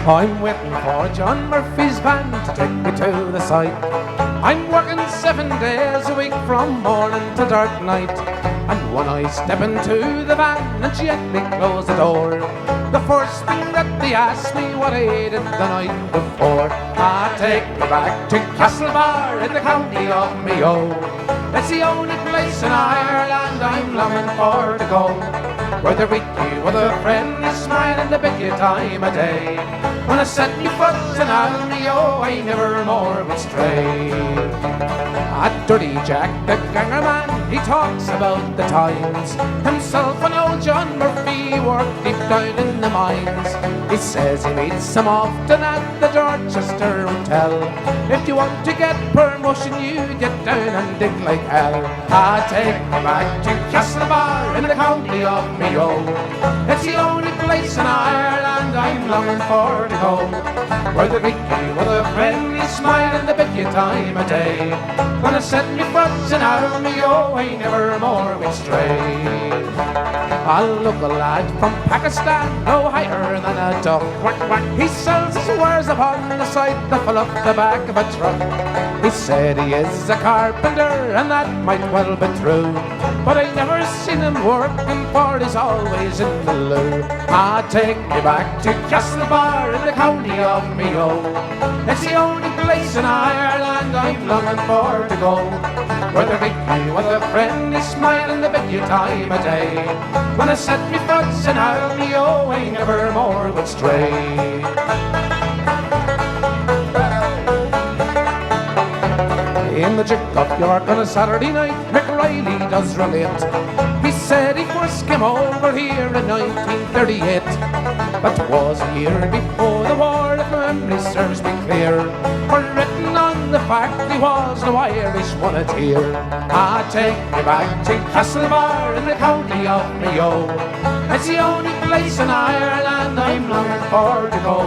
I'm waiting for John Murphy's van to take me to the site. I'm working 7 days a week from morning to dark night. And when I step into the van and gently close the door, the first thing that they ask me what I ate the night before. I take me back to Castlebar in the county of Mayo. It's the only place in Ireland I'm longing for to go, where the weekly with a friendly smile and the big time of day. When I set me foot in Almeo, I never more would stray. Dirty Jack, the ganger man, he talks about the times. Himself and old John Murphy worked deep down in the mines. He says he meets them often at the Dorchester Hotel. If you want to get promotion, you get down and dig like hell. I take me back to Castlebar in the county of Mayo. It's the only place in Ireland I'm longing for to go, where the Vicky with a friendly smile and the big time of day. When I set me foot in Armeo, I never more will stray. A local lad from Pakistan, no higher than a duck. Quack, quack. He sells his wares upon the side that fill up the back of a truck. He said he is a carpenter, and that might well be true, but I never seen him working, for he's always in the loo. I take me back to Castlebar in the county of Mayo. It's the only place in Ireland I'm longing for to go, where the Vicky with a friendly smile and the big time of day. When I set me foot in Almeo, I never more would stray. In the Duke of York on a Saturday night, Mick Riley does relate. He said he first came over here in 1938. That was a year before the war, if memory serves me clear. For written on the fact he was no Irish one at here. I take me back to Castlebar in the county of Mayo. It's the only place in Ireland I'm longing for to go,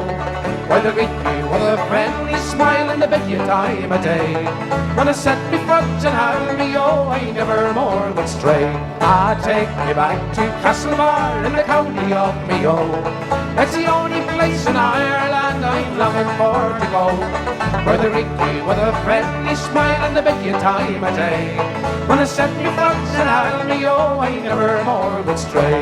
where the Vicky with a friendly smile and the big time of day. When I set me foot in Almeo, I never more would stray. I take me back to Castlebar in the county of Mayo. It's the only place in Ireland I'm longing for to go, where the Vicky with a friendly smile and the big time of day. When I set me foot in Almeo, I never more would stray.